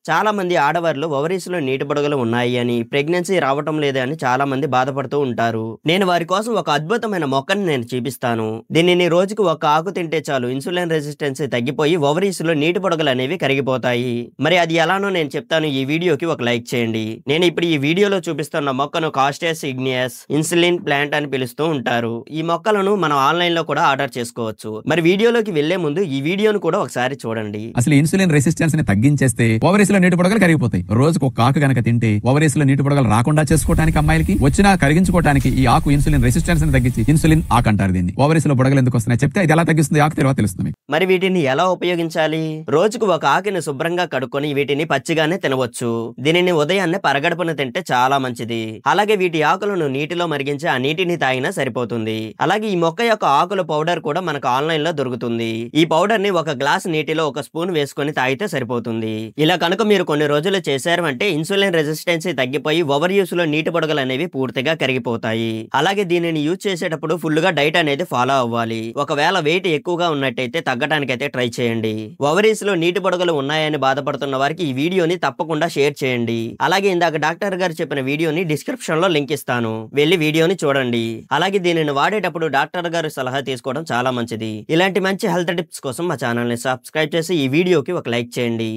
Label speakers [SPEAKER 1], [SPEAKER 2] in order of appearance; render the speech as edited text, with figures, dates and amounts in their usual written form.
[SPEAKER 1] చాలా మంది ఆడవాళ్ళు ఓవరీస్‌లో నీటి బుడగలు ఉన్నాయి అని, ప్రెగ్నెన్సీ రావటం లేదు అని చాలా మంది బాధపడుతూ ఉంటారు. నేను వారి కోసం ఒక అద్భుతమైన మొక్కని నేను చూపిస్తాను. దీనిని రోజుకి ఒక ఆకు తింటే చాలు ఇన్సులిన్ రెసిస్టెన్స్ తగ్గిపోయి ఓవరీస్‌లో నీటి బుడగలనేవి కరిగిపోతాయి. మరి అది ఎలానో నేను చెప్తాను. ఈ వీడియోకి ఒక లైక్ చేయండి. నేను ఇప్పుడు ఈ వీడియోలో చూపిస్తున్న మొక్కను కాస్టేస్ ఇగ్నియస్ ఇన్సులిన్ ప్లాంట్ అని పిలుస్తూ ఉంటారు. ఈ మొక్కలను మనం ఆన్‌లైన్‌లో కూడా ఆర్డర్ చేసుకోవచ్చు. మరి వీడియోలోకి వెళ్లే ముందు ఈ వీడియోను కూడా ఒకసారి చూడండి.
[SPEAKER 2] అసలు ఇన్సులిన్ రెసిస్టెన్స్ ని తగ్గించేస్తే ఓవరీస్ లో నీటి బుడగలు కరిగిపోతాయి. రోజుకు ఒక ఆకు గనక తింటే ఓవరీస్ లో నీటి బుడగలు రాకుండా చేసుకోవడానికి అమ్మాయిలకి వచ్చినా కరిగించుకోవడానికి ఈ ఆకు ఇన్సులిన్ రెసిస్టెన్స్ ని తగ్గించి ఇన్సులిన్ ఆకు అంటారు దీన్ని. ఓవరీస్ లో బుడగలు ఎందుకు వస్తున్నాయి చెప్తే ఇది ఎలా తగ్గిస్తుంది ఆకు తర్వాత తెలుస్తుంది.
[SPEAKER 1] మరి వీటిని ఎలా ఉపయోగించాలి? రోజుకు ఒక ఆకుని శుభ్రంగా కడుక్కొని వీటిని పచ్చిగానే తినవచ్చు. దీనిని ఉదయాన్నే పరగడుపున తింటే చాలా మంచిది. అలాగే వీటి ఆకులను నీటిలో మరిగించి ఆ నీటిని తాగినా సరిపోతుంది. అలాగే ఈ మొక్క యొక్క ఆకుల పౌడర్ కూడా మనకు ఆన్లైన్ లో దొరుకుతుంది. ఈ పౌడర్ ని ఒక గ్లాస్ నీటిలో ఒక స్పూన్ వేసుకొని తాగితే సరిపోతుంది. ఇలా కనుక మీరు కొన్ని రోజులు చేశారు అంటే ఇన్సులిన్ రెసిస్టెన్స్ తగ్గిపోయి ఓవర్యూస్ లో నీటి బుడగలు అనేవి పూర్తిగా కరిగిపోతాయి. అలాగే దీనిని యూజ్ చేసేటప్పుడు ఫుల్ గా డైట్ అనేది ఫాలో అవ్వాలి. ఒకవేళ వెయిట్ ఎక్కువగా ఉన్నట్టయితే తగ్గడానికైతే ట్రై చేయండి. ఓవరీస్ లో నీటి బుడగలు ఉన్నాయని బాధపడుతున్న వారికి ఈ వీడియోని తప్పకుండా షేర్ చేయండి. అలాగే ఇందాక డాక్టర్ గారు చెప్పిన వీడియోని డిస్క్రిప్షన్ లో లింక్ ఇస్తాను. వెళ్లి వీడియోని చూడండి. అలాగే దీనిని వాడేటప్పుడు డాక్టర్ గారి సలహా తీసుకోవడం చాలా మంచిది. ఇలాంటి మంచి హెల్త్ టిప్స్ కోసం మా ఛానల్ ని సబ్స్క్రైబ్ చేసి ఈ వీడియోకి ఒక లైక్ చేయండి.